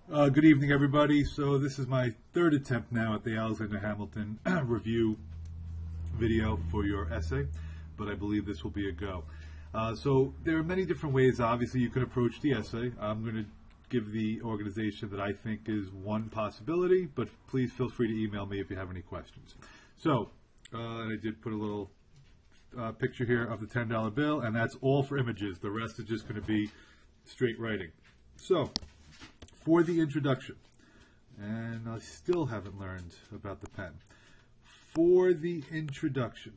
Good evening, everybody. So this is my third attempt now at the Alexander Hamilton review video for your essay, but I believe this will be a go. So there are many different ways, obviously, you can approach the essay. I'm going to give the organization that I think is one possibility, but please feel free to email me if you have any questions. So I did put a little picture here of the $10 bill, and that's all for images. The rest is just going to be straight writing. So for the introduction, and I still haven't learned about the pen. For the introduction,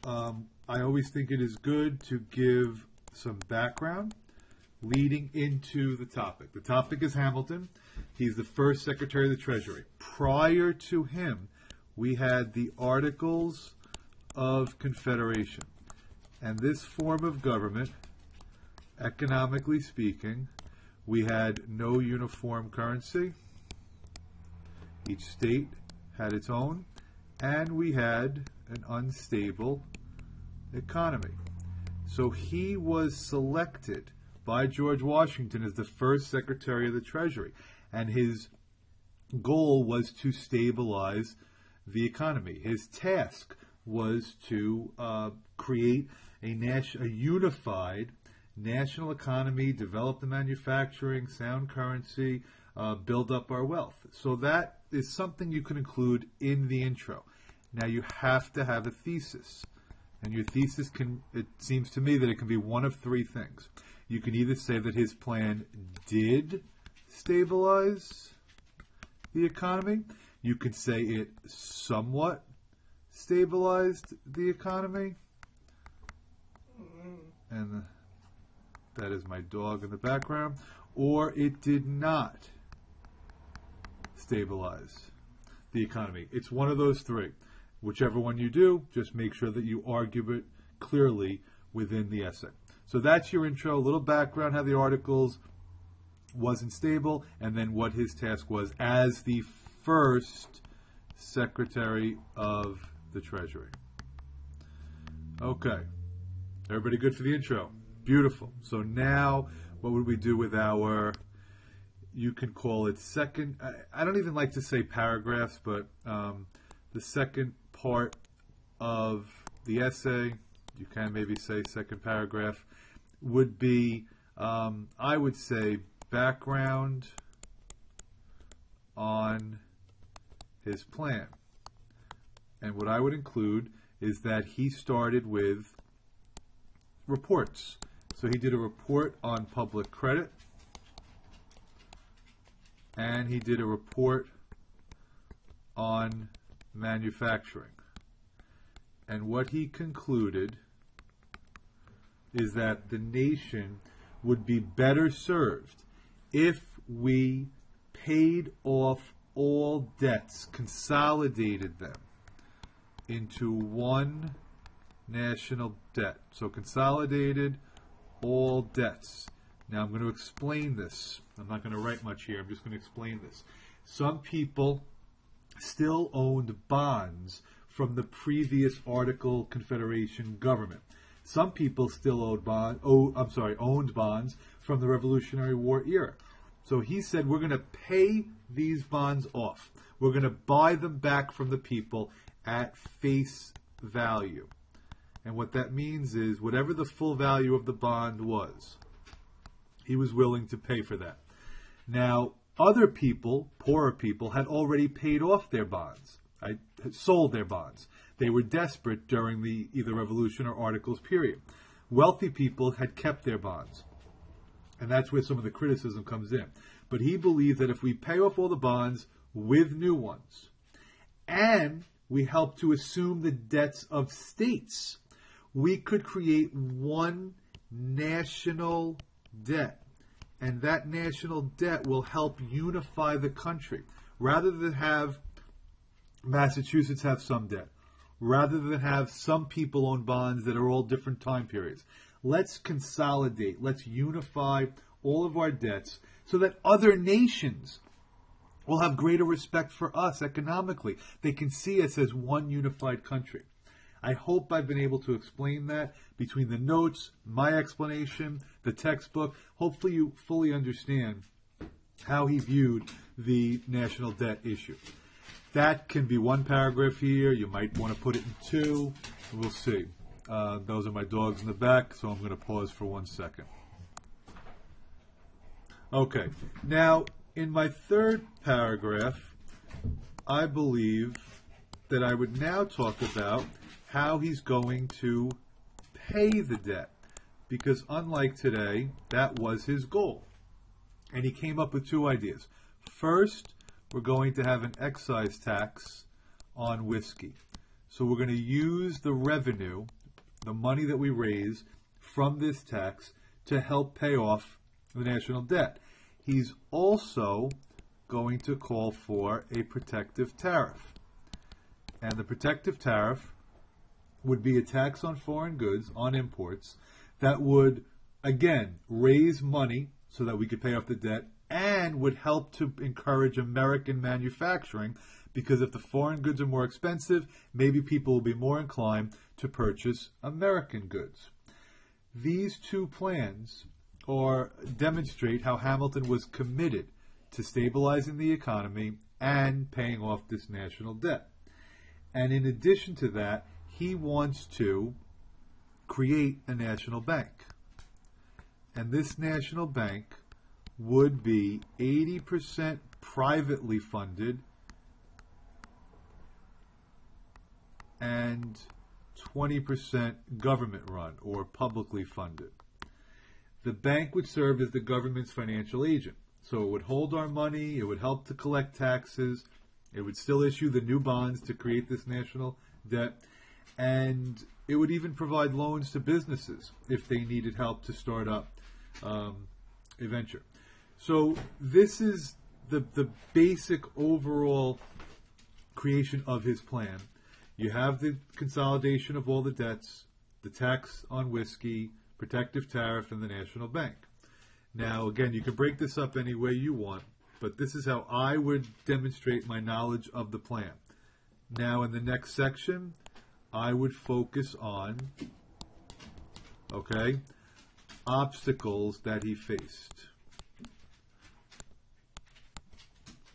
I always think it is good to give some background leading into the topic. The topic is Hamilton. He's the first Secretary of the Treasury. Prior to him, we had the Articles of Confederation. And this form of government, economically speaking, we had no uniform currency. Each state had its own. And we had an unstable economy. So he was selected by George Washington as the first Secretary of the Treasury. And his goal was to stabilize the economy. His task was to create a unified national economy, develop the manufacturing, sound currency, build up our wealth. So that is something you can include in the intro. Now you have to have a thesis. And your thesis it seems to me that it can be one of three things. You can either say that his plan did stabilize the economy. You could say it somewhat stabilized the economy. And that is my dog in the background. Or it did not stabilize the economy. It's one of those three. Whichever one you do, just make sure that you argue it clearly within the essay. So that's your intro, a little background, how the Articles wasn't stable, and then what his task was as the first Secretary of the Treasury. Okay. Everybody good for the intro? Beautiful. So now, what would we do with our, you can call it second, I don't even like to say paragraphs, but the second part of the essay, you can maybe say second paragraph, would be, I would say, background on his plan. And what I would include is that he started with reports. So he did a report on public credit, and he did a report on manufacturing. And what he concluded is that the nation would be better served if we paid off all debts, consolidated them into one national debt. So consolidated all debts. Now I'm going to explain this. I'm not going to write much here. I'm just going to explain this. Some people still owned bonds from the previous Article Confederation government. Some people still owned bonds from the Revolutionary War era. So he said, we're going to pay these bonds off. We're going to buy them back from the people at face value. And what that means is whatever the full value of the bond was, he was willing to pay for that. Now, other people, poorer people, had already paid off their bonds, had sold their bonds. They were desperate during the either Revolution or Articles period. Wealthy people had kept their bonds. And that's where some of the criticism comes in. But he believed that if we pay off all the bonds with new ones, and we help to assume the debts of states, we could create one national debt. And that national debt will help unify the country. Rather than have Massachusetts have some debt, rather than have some people own bonds that are all different time periods, let's consolidate, let's unify all of our debts so that other nations will have greater respect for us economically. They can see us as one unified country. I hope I've been able to explain that between the notes, my explanation, the textbook. Hopefully you fully understand how he viewed the national debt issue. That can be one paragraph here. You might want to put it in two. We'll see. Those are my dogs in the back, so I'm going to pause for 1 second. Okay. Now, in my third paragraph, I believe that I would now talk about how he's going to pay the debt. Because unlike today, that was his goal. And he came up with two ideas. First, we're going to have an excise tax on whiskey. So we're going to use the revenue, the money that we raise from this tax, to help pay off the national debt. He's also going to call for a protective tariff. And the protective tariff would be a tax on foreign goods, on imports, that would, again, raise money so that we could pay off the debt and would help to encourage American manufacturing, because if the foreign goods are more expensive, maybe people will be more inclined to purchase American goods. These two plans demonstrate how Hamilton was committed to stabilizing the economy and paying off this national debt. And in addition to that, he wants to create a national bank. And this national bank would be 80% privately funded and 20% government run or publicly funded. The bank would serve as the government's financial agent. So it would hold our money, it would help to collect taxes, it would still issue the new bonds to create this national debt, and it would even provide loans to businesses if they needed help to start up a venture. So this is the basic overall creation of his plan. You have the consolidation of all the debts, the tax on whiskey, protective tariff, and the national bank. Now, again, you can break this up any way you want, but this is how I would demonstrate my knowledge of the plan. Now, in the next section, I would focus on, obstacles that he faced.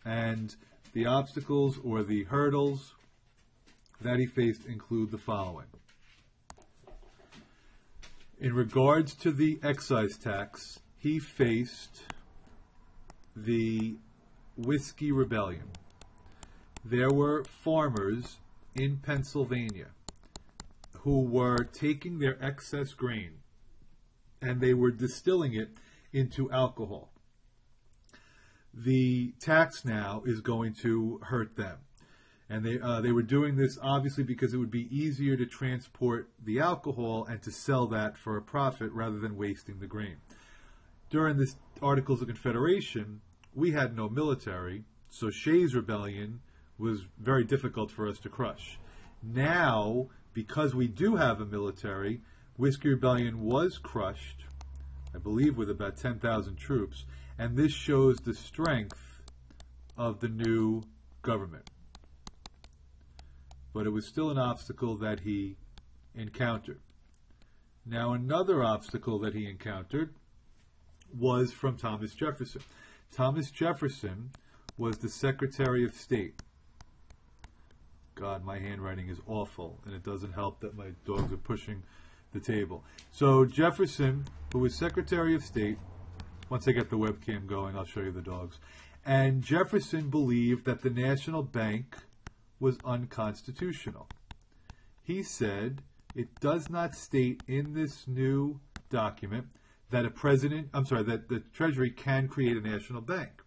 And the obstacles or the hurdles that he faced include the following. In regards to the excise tax, he faced the Whiskey Rebellion. There were farmers in Pennsylvania who were taking their excess grain and they were distilling it into alcohol. The tax now is going to hurt them. And they were doing this obviously because it would be easier to transport the alcohol and to sell that for a profit rather than wasting the grain. During the Articles of Confederation, we had no military, so Shays' Rebellion was very difficult for us to crush. Now, because we do have a military, Whiskey Rebellion was crushed, I believe with about 10,000 troops, and this shows the strength of the new government. But it was still an obstacle that he encountered. Now, another obstacle that he encountered was from Thomas Jefferson. Thomas Jefferson was the Secretary of State. God, my handwriting is awful, and it doesn't help that my dogs are pushing the table. So Jefferson, who was Secretary of State, once I get the webcam going, I'll show you the dogs. And Jefferson believed that the national bank was unconstitutional. He said it does not state in this new document that that the Treasury can create a national bank.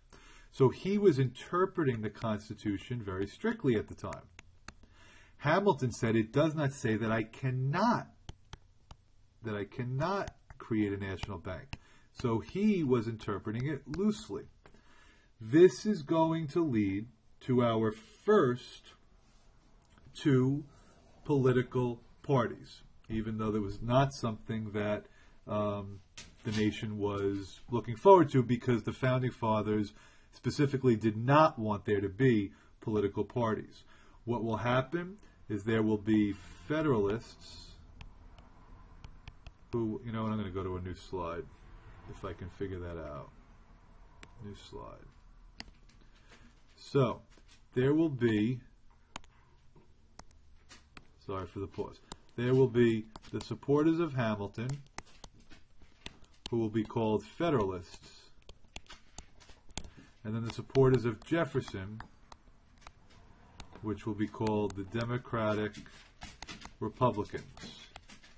So he was interpreting the Constitution very strictly at the time. Hamilton said it does not say that I cannot create a national bank. So he was interpreting it loosely. This is going to lead to our first two political parties, even though there was not something that the nation was looking forward to, because the Founding Fathers specifically did not want there to be political parties. What will happen is there will be Federalists who, I'm going to go to a new slide if I can figure that out. New slide. So, there will be, sorry for the pause, there will be the supporters of Hamilton, who will be called Federalists, and then the supporters of Jefferson, which will be called the Democratic Republicans.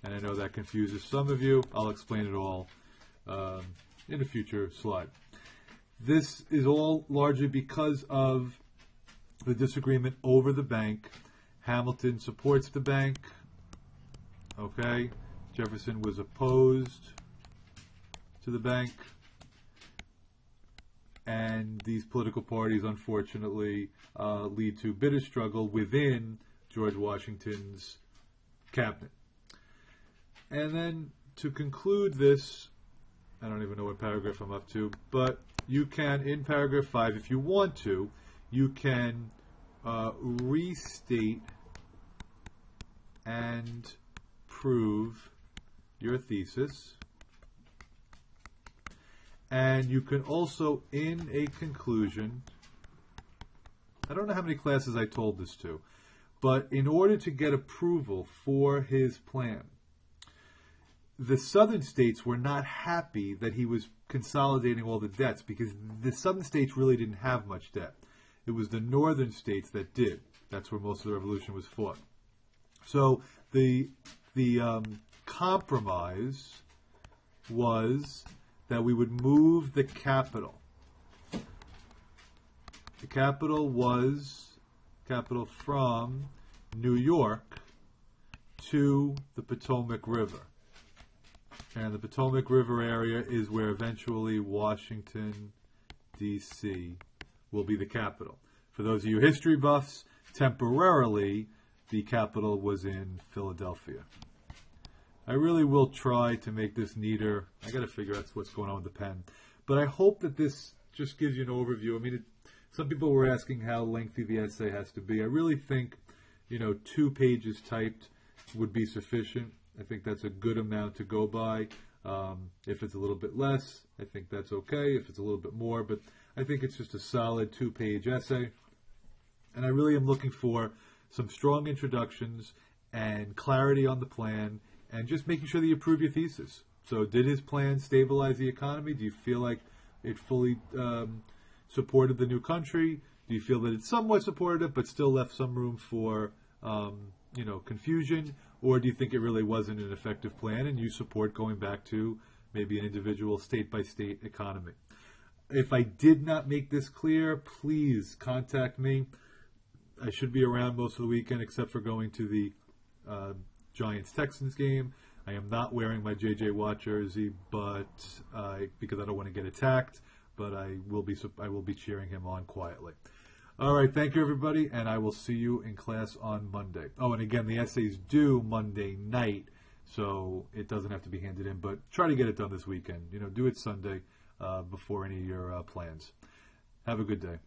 And I know that confuses some of you. I'll explain it all in a future slide. This is all largely because of the disagreement over the bank. Hamilton supports the bank. Okay. Jefferson was opposed to the bank. And these political parties, unfortunately, lead to bitter struggle within George Washington's cabinet. And then to conclude this, I don't even know what paragraph I'm up to, but you can, in paragraph 5, if you want to, you can restate and prove your thesis. And you can also, in a conclusion, I don't know how many classes I told this to, but in order to get approval for his plan, the southern states were not happy that he was consolidating all the debts because the southern states really didn't have much debt. It was the northern states that did. That's where most of the revolution was fought. So the compromise was that we would move the capital. The capital was from New York to the Potomac River. And the Potomac River area is where eventually Washington, D.C. will be the capital. For those of you history buffs, temporarily the capital was in Philadelphia. I really will try to make this neater. I got to figure out what's going on with the pen. But I hope that this just gives you an overview. I mean, some people were asking how lengthy the essay has to be. I really think, 2 pages typed would be sufficient. I think that's a good amount to go by. If it's a little bit less, I think that's okay. If it's a little bit more, but I think it's just a solid 2-page essay. And I really am looking for some strong introductions and clarity on the plan, and just making sure that you prove your thesis. So did his plan stabilize the economy? Do you feel like it fully supported the new country? Do you feel that it somewhat supported it, but still left some room for, confusion? Or do you think it really wasn't an effective plan and you support going back to maybe an individual state-by-state economy? If I did not make this clear, please contact me. I should be around most of the weekend except for going to the Giants-Texans game. I am not wearing my J.J. Watt jersey, but because I don't want to get attacked, but I will be cheering him on quietly. All right, thank you, everybody, and I will see you in class on Monday. Oh, and again, the essay's due Monday night, so it doesn't have to be handed in, but try to get it done this weekend. Do it Sunday before any of your plans. Have a good day.